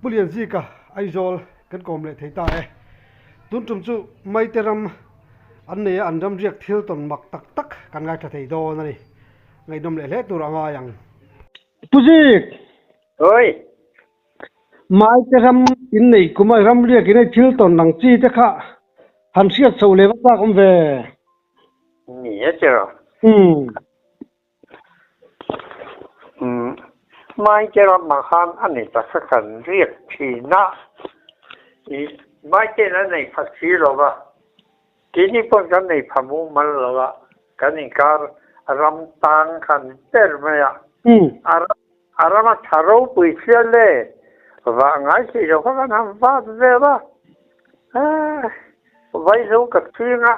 Pulian zika aizol kan kom le theita e tun tum chu mai teram an ne an ram riak thil ton mak tak tak kan ngai tha thei do na ni ngai dom le le tur anga yang pujik oi mai teram in nei kumai ram riak in thil ton nang chi te kha han siat so le ba kom ve ni chứ mai chứ mà han anh ấy ta sẽ cần riêng thì na mai chứ nó này phát triển rồi ba cái này cũng cái này phát triển mal rồi ba cái này cả ram tang kan ter mày à aram tharo bui phiền lệ và ngay khi rồi các anh phát về ba vậy rồi cái chuyện á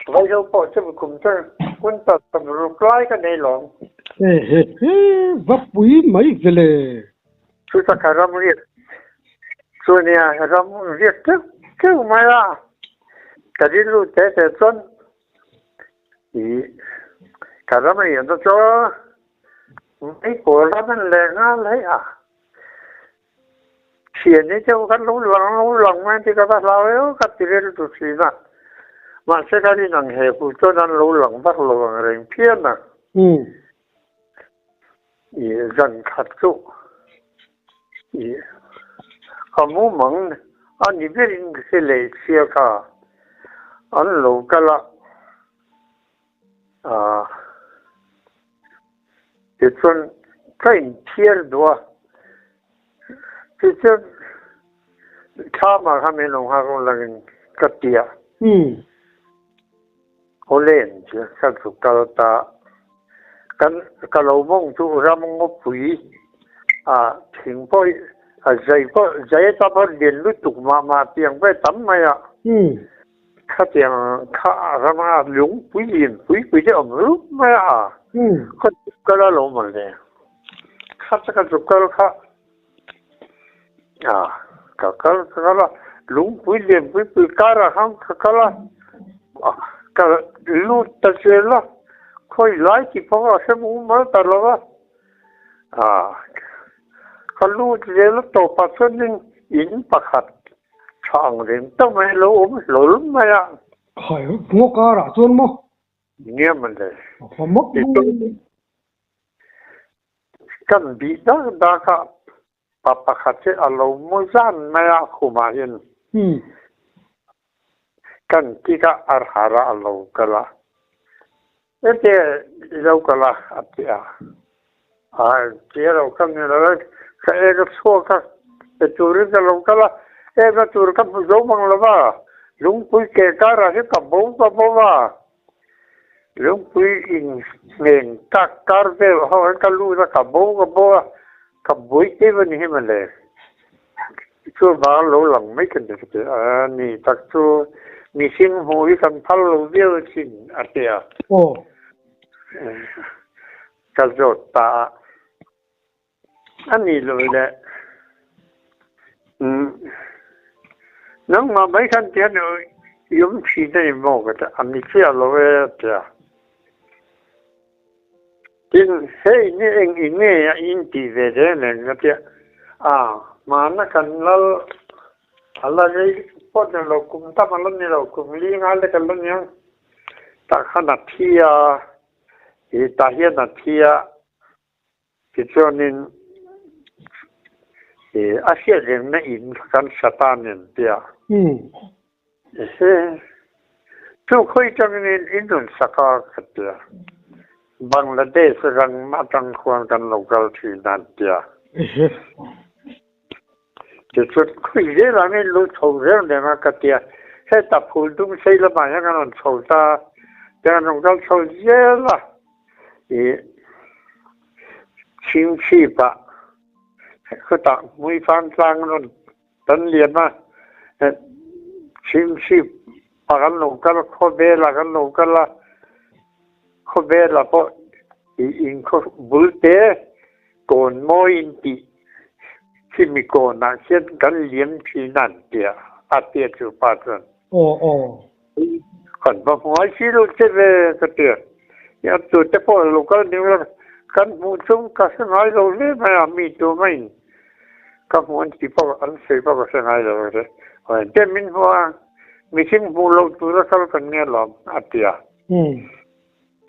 vậy rồi bỏ cho mình cùng chơi quân tập tập reply cái này luôn vấp bụi mấy cái lệ chúng ta cả ram riết rồi nè ram riết chứ mà là cái gì lúc thế thế chân thì cả ram riết nó cho mấy của nó lên á lấy à chuyện này cho cái lũ lằng mà thì cái ta lao cái tiền nó tụt xí na mà sẽ cái gì năng hệ của cho nên lũ lằng bắt lũ lằng rồi phiền à人卡住，他们忙啊，你别人是来接他，俺老个了啊，就算再天多，就是他嘛还没弄好个人个爹，好累，就看出高大。cái lỗ mông chú ra mông ngô bùi thỉnh bôi dây ta bôi liền lúc tục mà tiếng bê tắm mày khá tiếng khá ra mà lũng bùi liền bùi chứ ổng lúc mày khá cái lỗ mông này khá cái chụp cái khá cái là lũng bùi liền bùi cá ra không cái lúc ta chơi là khôi lái chỉ có sẽ muốn mở tờ lo cái lúc đấy lúc tổ phát sinh in bạc hạt chọn đến tao mày lỗ lắm mày khỏi mua cá ra chuôn mo nghe mình đấy không mất cần bị đó cả bạc hạt sẽ ở lỗ mua gian mày không mà yên cần chỉ cả ở hà ra lỗ cái là thế đâu cả là chỉ đâu không như là cái cái số cái chủ yếu cái đâu cả là cái chủ yếu cái dấu bằng là ba lúng bụi kẹt cả ra cái cặp bố ba lúng bụi in nền các cả về họ cái lú ra cặp bụi cái vấn đề mà lệ chú bảo lỗ lòng mấy cái đấy nị đặc chú nị sinh hồi cái thằng lỗ điêu xin cái rốt ta anh đi rồi đấy nếu mà mấy cái tiền rồi dùng chi này mua cái anh đi chơi rồi đấy tin hey ni anh nghe in ti về đấy này cái mà nó cần là cái pot nó cũng ta mà nó nhiều cũng liên ngay cái nó nhá ta khăn là thi thì ta hiện là thi thì cho nên thì Asia人呢因看18年的就可以讲呢印度萨卡的Bangladesh 人马当换跟 local 去南的就是可以让你路抽人的那个的还打普通谁了嘛像那种抽的这样 local 抽热了亲戚吧ก็ต่างมือฟังกลางนั่นตันเรียนมาชิมชิบปากกันลงกันข้อเบลกันลงกันละข้อเบลเพราะอิงข้อบุลเตโกนโมอินติที่มีโกนนักเช่นกันเลี้ยงพี่นั่นเดียอาเตียจูปาจันคนบางหัวชิลุเจเวก็เตียยามตัวจะพอลงกันนี่ว่ากันมูชุ่มกันน้อยลงเลยไม่มีตัวไม่ ก็ม้วนที่พวกอันซื้อพวกเสนาเลยเจ้ามินหัวมีชิ้นบูโลตัวแล้วเขาเป็นเนี่ยหรออัดเดีย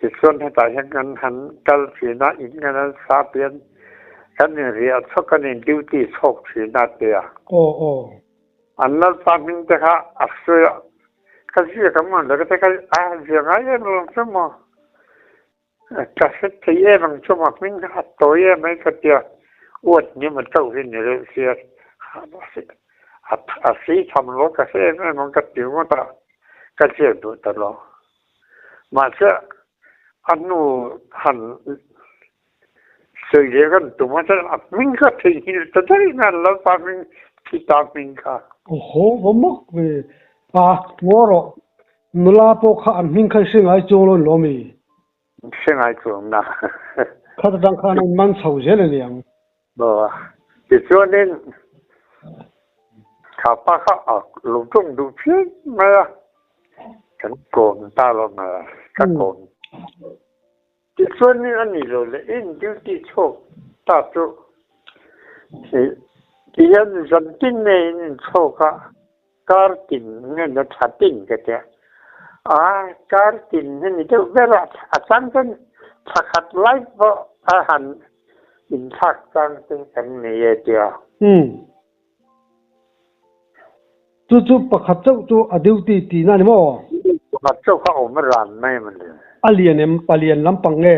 จิตส่วนให้ตายให้กันหันกัลสีนาอินกันซาเปียนกันเนี่ยเรียกสักกันดิวตี้ชกสีนาเดียโอ้อันนั้นฟังมินจะค่ะอัศยะก็เสียกันมันแล้วก็จะกันเสียงอะไรลงชั่วโมงก็เสร็จที่บางชั่วโมงมินหัดตัวไม่ก็เดียอวดนี่มันเจ้าหินเนี่ยเสียอาศัยทำโลกเสียนั่นมันก็ติวมันก็เสียดูตลอดมาเสียอันนู้หันเสียกันตัวมันจะมิงก็ถึงที่จะได้นั่นแล้วฟังมิงที่ตามมิงค่ะโอ้โหผมบอกว่างัวรอนุลาโปข้าอันมิงเคยสิ่งไอ้โจรล้อมีสิ่งไอ้โจรนะข้าจะตั้งข้านั่งมันเฉาเจริญยังบ่จิตส่วนนี้ข้าป้าข้าออกลุงทุ่งดูเพี้ยนมาฉันโกนตาลงมาก็โกนจิตส่วนนี้อันนี้เลยอินดิวตี้โชคตาจุที่ยันจันทินเนี่ยโชคอะการกินเนี่ยจะชัดติ่งกันเนี่ยการกินนี่เดี๋ยวเวลาอาจารย์ก็ชักไล่เพราะอาหารอินทักกันเป็นกันเนี่ยเดียวจู่ๆประคับเจ้าจู่อดีตตีนั่นมั้งประคับเจ้าเขาเอามารันไม่มันเลยอาเลียนเนี่ยปาเลียนลำปังเง่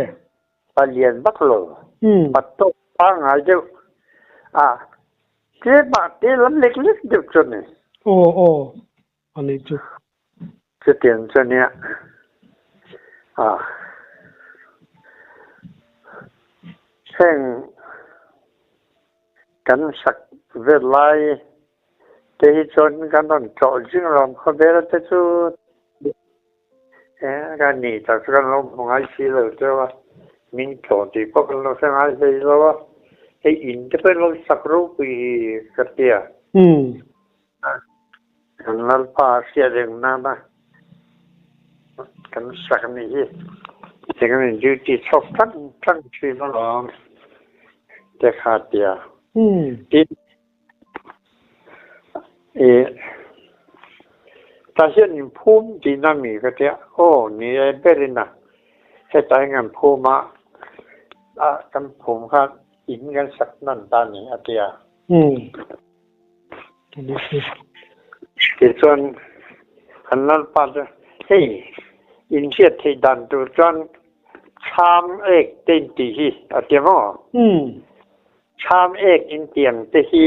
ปาเลียนบักโลปัตโต้ปังอะไรเจ้าเจ็บเจ็บลำเล็กๆเดี๋ยวจนนี่โอ้อันนี้จู่จะเตียนจนเนี่ยแข่งกันสักเวลาที่จนกันต้องจอดจึงเราเขาเบลล์จะจุดกันนี่แต่กันเรามองไอ้สิเราเจ้าว่ามินโจที่พวกเราเสนาสิเราว่าไอ้อินจะเป็นเราสักรูปีกันเดียกันเราพาเสียเรื่องน้ำกันสักนี่ที่กันอยู่ที่ชอบทั้งชีวิตเราจะขาดเดียที่ถ้าเช่นภูมิที่นั่นมีก็จะโอ้นี่ไอ้เบริน่ะแค่ใจงานภูมิกันภูมิครับอินกันสักนั่นตานี่อาเดียที่ส่วนอันนั้นปัจจัยเฮ้ยอินเชียที่ดันตัวจนชามเอกเต็นตีฮีอาเดียมั้งชามเอกอินเตียงตีฮี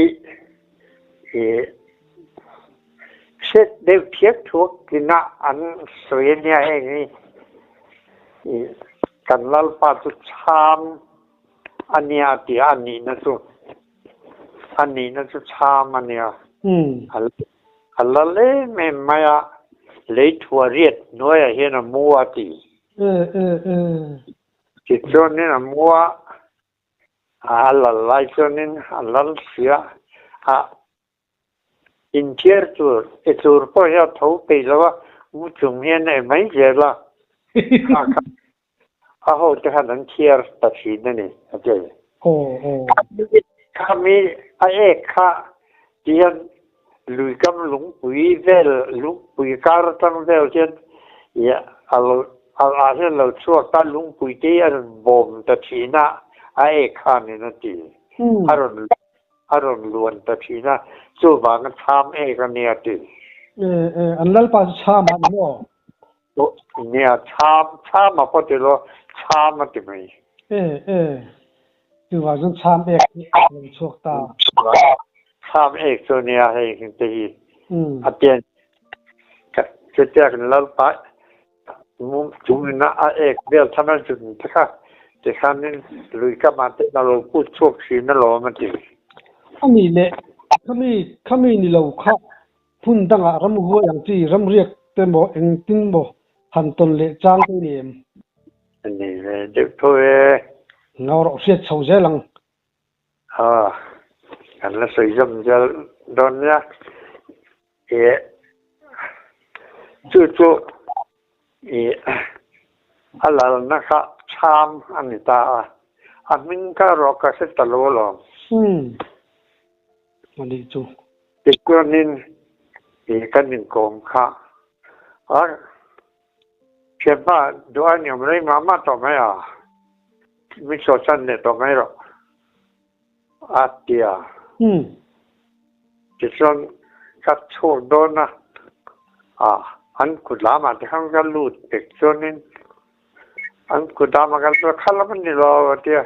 เช็ดเด็กเทียบทุกกินอันสวยเนี่ยเองนี่กันลัลปาตุชามอันนี้ที่อันนี้นะสุชามอันนี้อันละเล่ไม่มาเลยทัวเรียดน้อยเห็นมัวตีจิตจนนี่นะมัวอันละไล่จนนี่อันละเสียอินเทียร์ตัวพอจะทบไปแล้วว่ามุจุเมียนไม่เจอละเขาจะหันเทียร์ตัดสินนี่อาจารย์ข้ามีไอ้ข้าที่ยันลุยกำลุงปุยเวลลุงปุยการตั้งเวลเช่นเอาเช่นเราช่วยตั้งลุงปุยที่อันบ่มตัดสินไอ้ข้านี่นั่นทีอารมณ์ล้วนตัดสินจู่บางทำกันเนี่ยทีอันนั้นภาษามันมั้งเนี่ยชามมาพอดีแล้วชามมาที่ไหนคือว่าฉันชามเอกช่วงตาชามเอกตัวเนี่ยให้กันทีอาเตียนจะแจ้งแล้วไปมุมจุนนะเอกเดี๋ยวทำให้จุนท่าแต่ครั้งนี้ลุยกับมาเตะเราพูดช่วงชีนั่นหรอมันทีข้ามีเละข้ามีนี่เราข้าพุ่นตั้งรำหัวอย่างที่รำเรียกเต็มบ่เองติ้งบ่หันต้นเละจางตัวนี้อันนี้เลยเด็กตัวเงาเราเสียเฉาเจลังกันละสวยจำจะโดนเนี่ยจู่อะไรนะคะชามอันนี้ตาอันมินก็รอกระเซ็ตตะโลลง อันนี้จู ติดตัวนินอีกันนินโกมค่ะเชื่อว่าดูอันนี้ไม่ได้มาต่อไหมไม่สนใจเนี่ยต่อไหมหรอกอาเดียที่ส่วนกัดโชว์โดนนะอันกุลามาที่ข้างกันลูดเด็กส่วนนี้อันกุลามากันตัวข้ามันนี่รอเดีย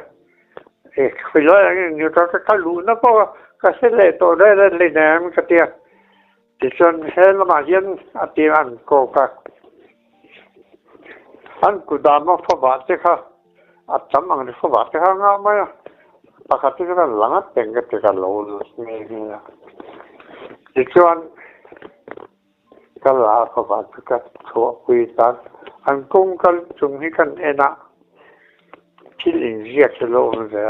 คุยแล้วอย่างนี้ก็ข้าลูนะเพราะก็เสร็จเลยตัวได้เลยนะมันก็เดียที่ส่วนเฮลมาเย็นอาเดียอันโกกักอันกุลามาฝบาดที่ข้าจำมันฝบาดที่ข้างมาปกติก็หลังแต่งก็จะกันโลนี่ที่ส่วนก็ลาฝบาดก็ชัวคุยกันอันกุ้งก็จุงให้กันนะที่ลิงเรียกจะโลมันเลย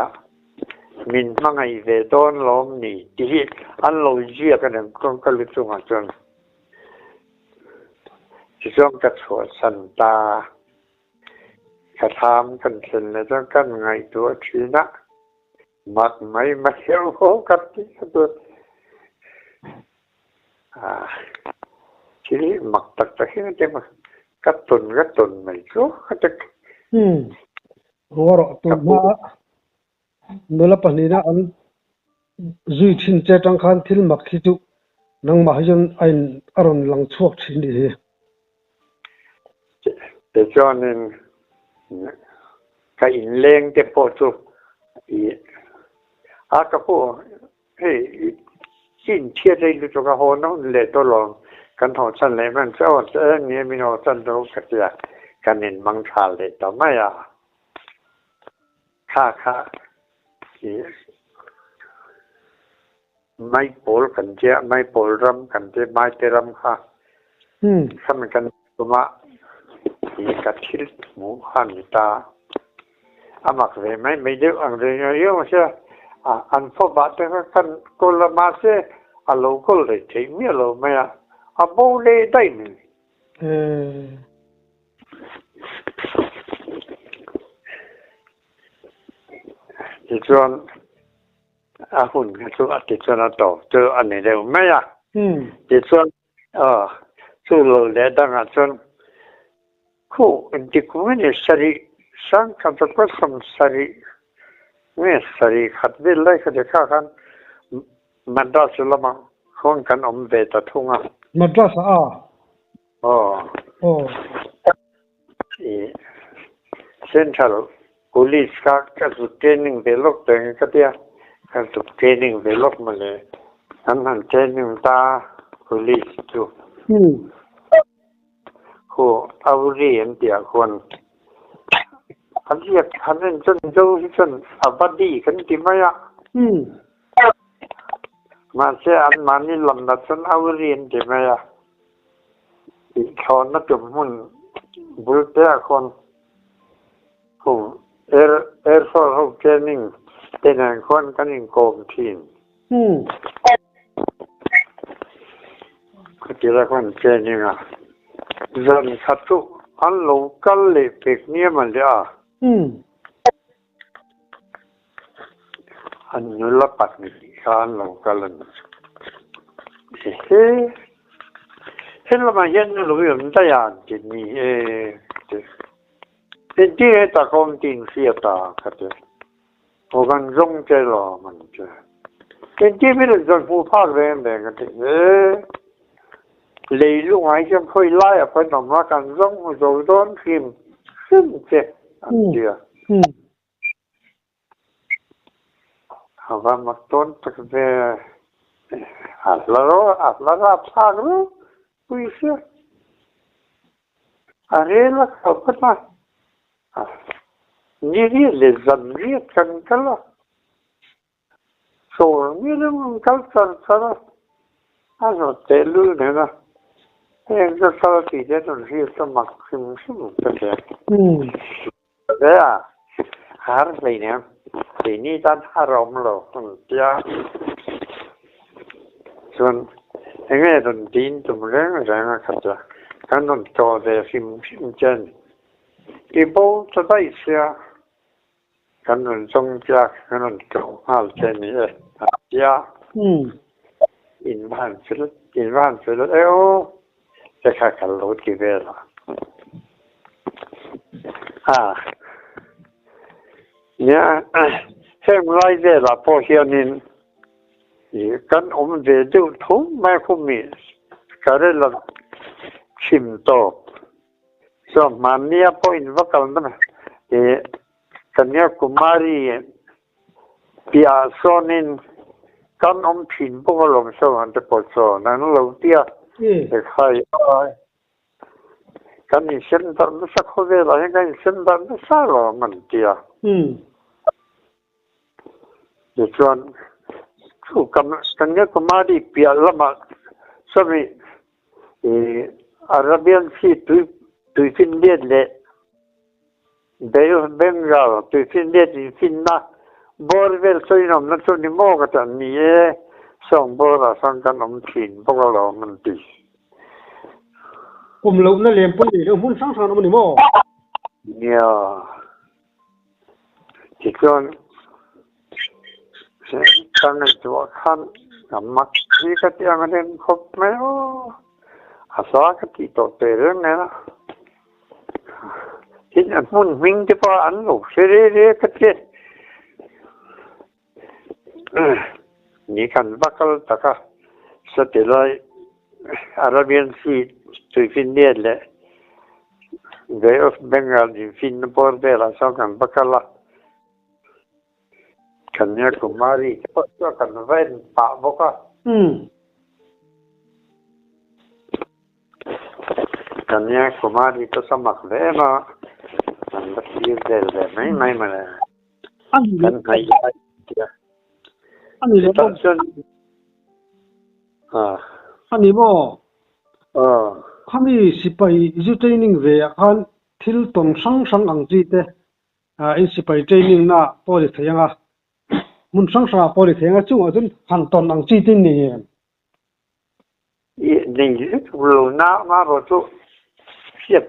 มินมังไอเวดอนลมนี่ที่อันโลเรียกกันกุ้งก็ลุจุงจนที่ส่วนก็ชัวสันตากระทำกันเสร็จแล้วต้องกันไงตัวชีนะมัดไม่มาเที่ยวโหกันที่ตัวทีนี้มักตักตะเห็นเต็มกัดตุนไม่รู้ก็จะหัวเราะตัวมาเมื่อปัจจุบันอันจุดทิ้งเจตังคันที่มักคิดดูนังมาให้จนไอ้อารมณ์หลังช่วงชิ้นนี้แต่จอนึงก็อินเล้งเตปโตุก็พูดเฮ้ยกินเทียได้รู้จักหัวน้องเล่ตัวลองกันหัวฉันเลยมันเจ้าเนี่ยมีหัวฉันรู้กันจะกันเห็นมังชาเลยต่อไม่ค่าไม่โผล่กันเจ้าไม่โผล่รำกันเจ้าไม่เตรำค่ะทำกันตัวมากัดทิลหมูหันตามักเลยไม่เดือดอะไรเยอะใช่อันพอบาดแต่กันกุลมาเสโลกุลเลยที่มีโลไม่โบเลยได้ไหมที่ส่วนหุ่นที่ส่วนที่ส่วนต่อเจออันนี้เดียวไม่ที่ส่วนสู้โลเลยดังส่วนคู่อินทิคุมันสรีสังกันตะกุสมสรีไม่สรีขัดวิลเลยก็จะข้ากันมัดราสละมังคงกันเวตทุ่งมัดราสเซ็นทรัลพุลิสก็สุดเทรนนิ่งเวลล์ตัวเองก็เดียก็สุดเทรนนิ่งเวลล์มาเลยอันเทรนนิ่งตาพุลิสจูเอาเรียนเดียคนอันเรียกอันนั้นจนบัดดี้กันที่ไม่มาเสียอันมานี่ลำดับจนเอาเรียนที่ไม่อีกคนนักจุ่มหุ่นบุลเตียคนเอร์ฟอร์เทรนนิ่งเป็นคนกันอิงโกมทีนก็ที่ละคนเทรนนิ่งจันขัดทุกอันโลกัลเลยเป็กเนี่ยมันเลยอันนู้นละปัดนี่การโลกัลนั่นเห็นละมาเห็นลูกยังได้ยังจีนี่เป็นที่ตะกงติงเสียตาครับเจ้าโอกันจงใจหล่อมันเจ้าเป็นที่ไม่ได้จนผู้ภาคเรียนแบบกันเลยลูกไอ้ฉันค่อยไล่ไปหน่อมากันจงโจโดนพิมขึ้นเจ้าอันเดียวเอาว่ามาต้นตักเจ้าอัดละรับทางรู้คุยเสียอะไรล่ะเขาพูดมานี่เลยจันเรียกกันกันละส่วนนี่เรื่องกันสันอันนั้นเตลูเนี่ยนะเอ็งจะสารที่จะต้องเรียกสมัครชิมกันเลยเดี๋ยวหาอะไรเนี่ยทีนี้ท่านหารอมโลกจ้าส่วนเอ็งเนี่ยต้องดินต้องเรื่องอะไรนะครับจ้ากันต้องโตเดี๋ยวชิมเจนอีโบจะได้เสียกันต้องจงจากกันต้องโตหาเจนี่จ้า อินบ้านสุดอินบ้านสุดเอ้โอจะขาดกันรถกี่เวลาเนี่ยเช่นไรเวลาพอเฮียนินกันเวดูทุ่มไม่คุ้มมีการเล่นชิมโตสมัยนี้พออินวักันนะกันเนี่ยกุมารีพิอาโซนินกันพินพวกเราไม่ชอบอันเดปอโซนั่นเราเดียใครกันนี่เส้นตอนนั้นสักคนเวลาอย่างนี้เส้นตอนนั้นสารมันเดียเดี๋ยวชวนสู้กันเนี่ยกุมารีพิอาละมาสมัยอาราเบียนซีตุยฟินเดียเลยเบลเบงกาลตุยฟินเดียฟินนะบอร์เวลส่วนน้ำนั่นส่วนนี้โมกันแต่นี่ส่งบอร์ส่งกันพินพวกเรามันดีผมรู้นั่นเรียนปุ่นนี่เรื่องมุ่งสร้างสรรค์มันนี่มั้งเนี่ยที่ก่อนตั้งตัวขันน้ำมักที่ก็ที่อันนั้นครบไหมโอ้อาสาก็ที่ตัวเตะเรื่องนี้นะที่อันมุ่งวิ่งที่พออันลูกเสียเรื่อยๆก็ที่นี่กันบักกลตะกะสติลอยอาราเบียนซีตุยฟินเดียเลยเบย์ออฟเบงกาลฟินบอร์เดลาสองกันบักกลกันเนี่ยกุมารีก็ตัวกันเว้นป่าบกะกันเนี่ยกุมารีก็สมัครเลยมาอันดับที่เดลเลยไม่มาเลยกันไหนอันนี้เลยบ่อันนี้บ่ข้ามีสิไปยูเทรนนิ่งเวียคันทิลต้นสังอังจีเตอินสิไปเทรนนิ่งน่ะพอได้เถียงอ่ะมุนสังสาพอได้เถียงอ่ะจุ่มจนหันต้นอังจีตินี่นี่รู้นะมารู้จุเสียบ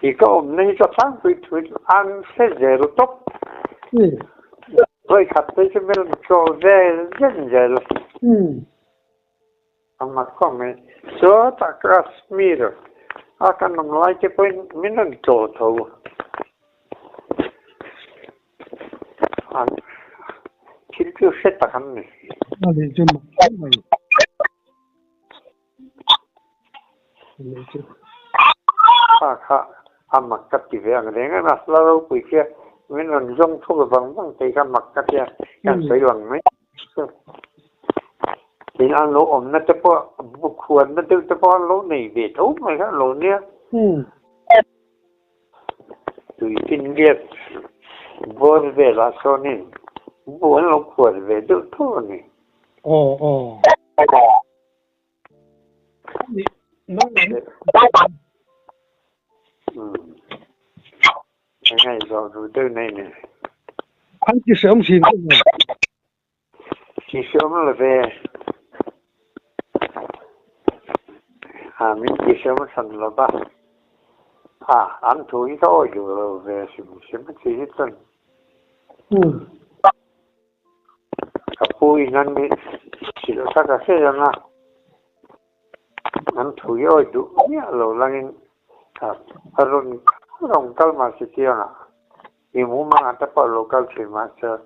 อีกก็นี่จะฟังคุยอันเสียเจรุตบVoi capite per cose genere. Ma come? So da Kashmir. Akan like poi minun toto. Kilku setta kanni. Ali jum. Aka amma kattive angrenga naslaro puike mình dùng thuốc vàng vàng thì cái mặt cái kia cái sấy vàng mấy thì ăn lỗ nóจะพอบุคคลnóจะพอลỗ này về thấu mày cái lỗ nia tùy tin biết vô về là sao nè vô lỗ quần về được thôi nè nó ngay rồi từ này nè anh chỉ sớm xin chỉ sớm là về mình chỉ sớm sẵn là ba anh thúi thôi rồi về sớm chỉ hết tuần cái bụi ngăn đi chỉ là sao cái xe rằng anh thúi rồi đủ nhá lâu lăng rồi local masitiana imu mangata pa local master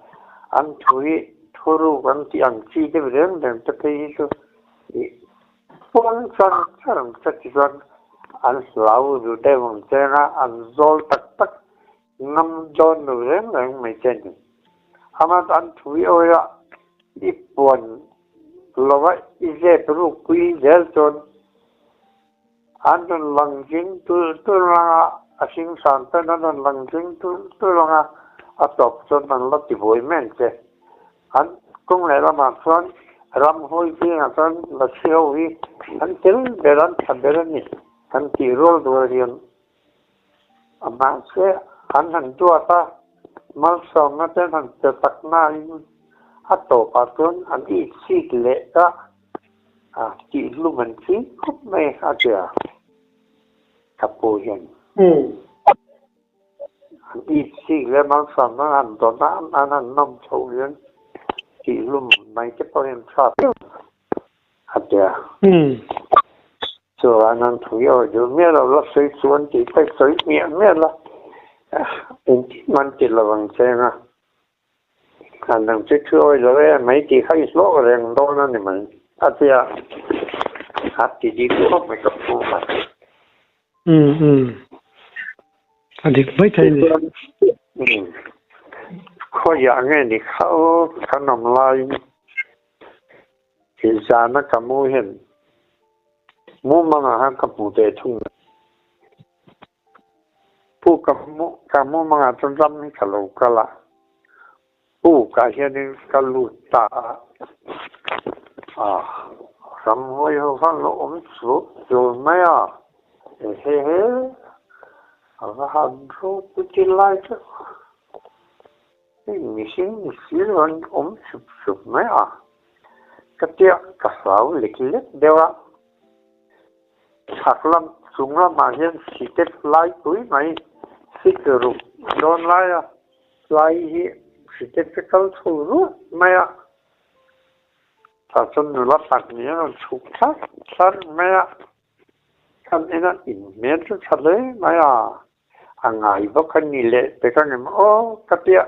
an thui thoru kan ti ang chi de rem dem ta kai so pon san ti san an slau du de mon chena an zol tak nam jon nu rem rem mai chen ama an thui oya i pon lowa i je pru kui del ton an lang jin tu la asing santa nan lang jing tu longa atop chon nan la ti voi men che an kung le la ma chon ram hoi ti na chon la cheu wi an tel beran thaberan ni an ti rol do rian ama se an han tu ata mal som na ten han te tak na atop aton an ti sik le ka ti lu man chi khop me a cha kapo yen ít xí lên mang sẵn nó ăn đó nó ăn nông sâu lên chỉ luôn mấy cái bao nhiêu sạp à so anh ăn thú yêu rồi mẹ là lắp xây xuống thì phải xây mẹ là anh mình chỉ là bằng xe à anh đang chơi chơi rồi mấy thì hay số rồi đó nó này mình thì thì đi cũng phải gặp phụ mà anh đi mấy thầy này có dạng này thìเขานำลายที่จานนักมูเห็นมูมังหากมูเตทุ่งผู้กมูมังจนรำให้ขลุ่กละผู้กาเห็นกลุตารำไว้ฟังแล้วสุดอยู่ไหมเฮ้หันรู้ปุจิไลจ้ะมีสิ่งสิ่งนั้นสุดไหมก็เดี๋ยวก็สาวเล็กๆเดียวหักลำสูงลำมาเห็นสิเต็ดไล่ตุ้ยไหมสิกรุบโดนไล่ไล่สิเต็ดไปเข้าสู่รู้ไหมถ้าจนรู้ตักนี้มันฉุกชัดไหมคันนี้นั่นอินเมนต์ชัดเลยไหมอังไงบอกคันนี้เลยไปกันเนี่ยโอ้ก็เดี๋ยว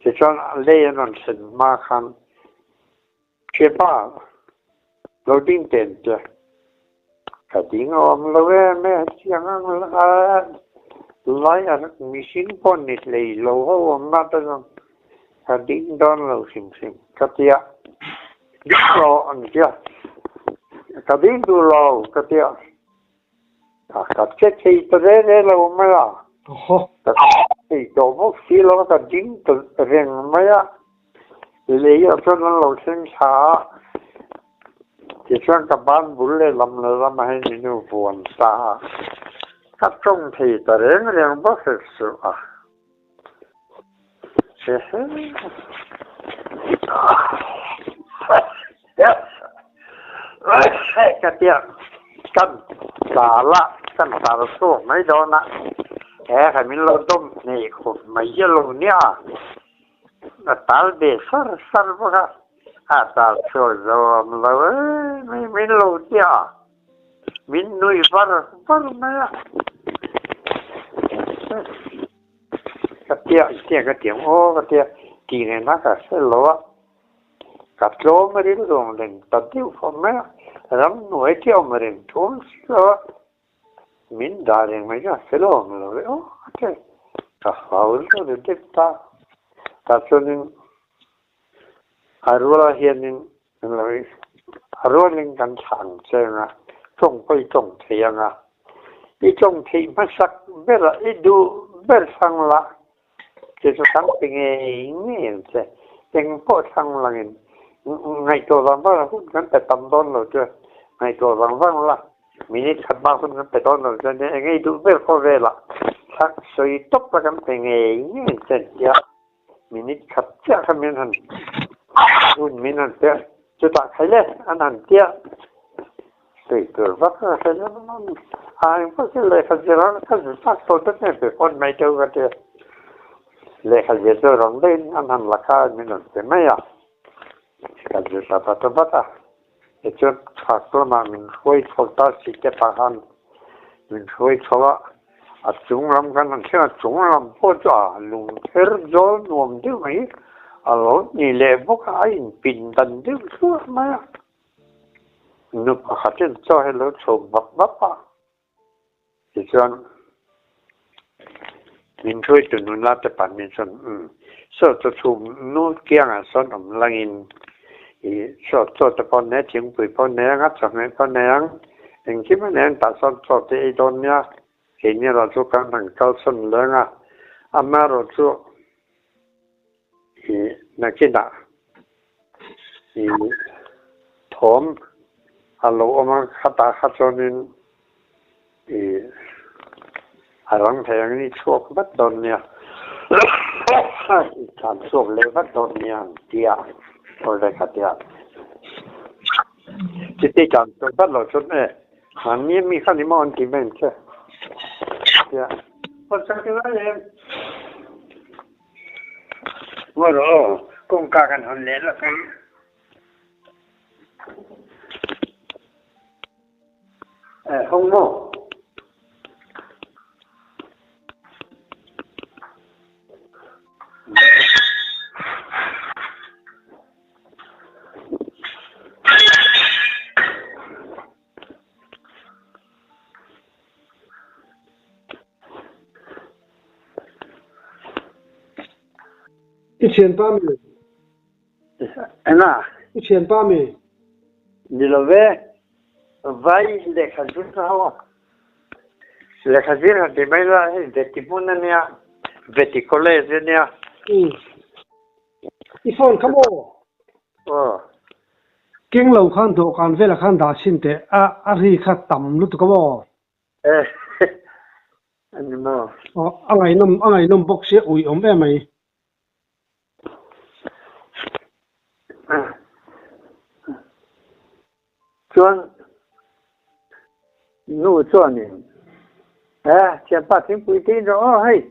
จะจนเลี้ยนสินมาคันเชื่อป่ะเราดิ้นเต็มจ้ะก็ดิ้งอมเราแม่เสียงไล่มีสิ่งปนนิดเลยเราเขาว่ามาตั้งก็ดิ้งโดนเราสิ่งก็เดี๋ยวดิ้งรออันเดียวก็ดิ้งดูเราก็เดี๋ยวก็เช็คที่ตัวเร่เราไม่ละก็ที่ตัวพวกที่เราก็ดิ้งตัวเร่งไม่ละเลยจนเราเส้นช้าที่ช่วงกับบ้านบุญเลยลำเลยมาให้นินูฝนตาก็ตรงที่ตัวเร่งบ่เสร็จสุดเฮ้ยก็เดี๋ยวกันสาระกันสารสู้ไม่โดนนะแค่ให้มันเราต้มนี่คนไม่เยอะลงเนี่ยtal vez salva hasta solo lo mi lo dia min nui var ma katia o katia ti ne na ka se lo ka tlo ma ri lo len ta tiu fo ma ram no e ti o ma ren ton so min da ren ma ja se lo o okay ka faul de detta Tasonin arwala hianin ngai arwalin kan sang chenga chong pai chong theyanga I chong thei masak bera idu ber sangla ke so sang pinge ngin che teng po sanglangin ngai to ram ba hun kan ta tam don lo che ngai to ram wang la minit khat ba hun kan ta don lo che ngai du ber ko vela sak soi top pa kan pinge ngin che ya minit khắp chắc khăm miên hẳn luôn miên hẳn tiếc cho ta thấy lên ăn hẳn tiếc từ từ vắt ra thấy nó ai có cái lời khẩn gì đó cái gì phát tôi tất nhiên phải con mày châu cái tiếc lời khẩn gì tôi rong lên ăn hẳn là cái miên hẳn thế mấy cái gì ta bắt để cho phát là mà mình khui thâu ta chỉ cái ta hẳn mình khui thâu chúng làm cái này sẽ chúng làm bao giờ luôn hết rồi nuông chứ mấy rồi như lẽ bốc ai bình tĩnh chứ suốt mà núp ở trên cho hay là chụp bắp thì cho mình thôi từ nút lá tới bàn mình cho sau cho chụp nút kia sau nằm lăng sau cho bọn này tiếng bụi bọn này ngắt cho này bọn này anh khi mà này ta sau cho cái đòn nha hiện như là chỗ căn thằng cao sơn lớn mà rồi chỗ là cái nào thốn alo mà khát cho nên lăng thèn này chỗ bắt đòn nha sản xuất lấy bắt đòn nha tia rồi đây khát tia chỉ để sản xuất bắt lò chút này anh mi khát đi món gì vậy chứ ya pues que vale bueno con cagan on le la không mô ít tiền ba mươi anh à ít tiền ba mươi đi lo về vai để khăn chút sao để khăn gì là thì bây giờ để tìm muốn anh nha về thì có lẽ thế nha iPhone không ô kinh lâu khăn đồ khăn về là khăn đá xin thế à ri khát tầm lúc có bao anh mà anh ấy nôm bốc xe ui em mày chuẩn nụ chuẩn này chuyện bắt tiếng quý tin rõ hay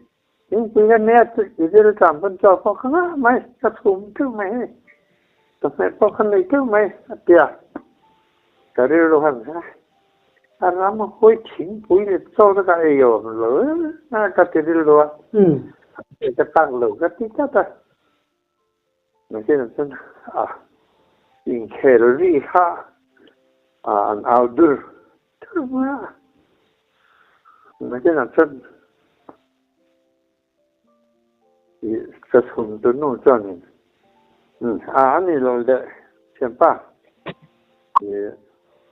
tiếng quý cái này chỉ để làm con trò khó khăn mày sao thùng thứ mày tụi mày khó khăn này thứ mày kìa cái điều đó hẳn anh làm một khối chính quý để cho cái này rồi lỡ cái điều đó cái tăng lửa cái tí chắc à nói chuyện in khéo ha an outdoor thứ mà nói chuyện chân cái thùng tôi nuôi cho nên anh ấy rồi đấy xem pa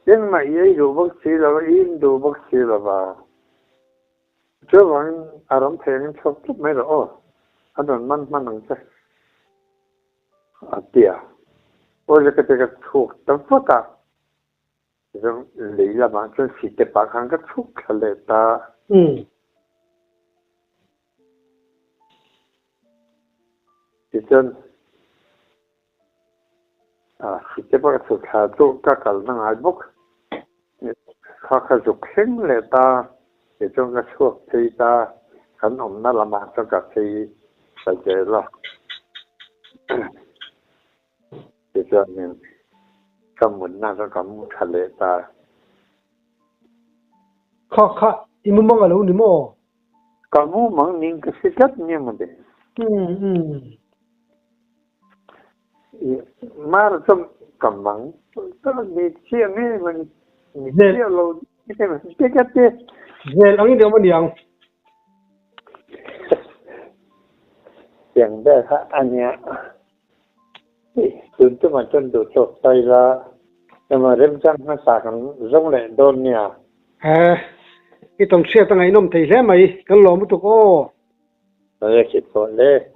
nhưng mà ấy đồ bác sĩ là in đồ bác sĩ là bà chứ còn làm thêm chút chút mấy rồi anh còn man năng chứ tiệt ôi cái thuốc tao phốt à rồi lấy là mà cho xịt cái bạc hàng cái thuốc cái này ta thì chân xịt cái bạc thuốc hà thuốc cái năng ai bốc cái thuốc khen này ta thì trong cái thuốc thì ta khẩn ông nó làm mà cho cái thì phải chơi lo thì cho nên cầm muốn nào cho cầm thật lệ ta khó im mong ở đâu đi mò cầm muốn mong nín cái sự chất như mà đấy mà trong cầm mắng tức là mình chia mình chia lâu cái mà cái về anh đi đâu mà điang tiếng bé ha anh nhá tuần tu mà chân đồ chột tay ra nhưng mà rem chân nó sạc rong lệ đôn nha cái tông xe tông ấy nôm thấy thế mày cái lò mới tụi cô rồi cái chuyện đấy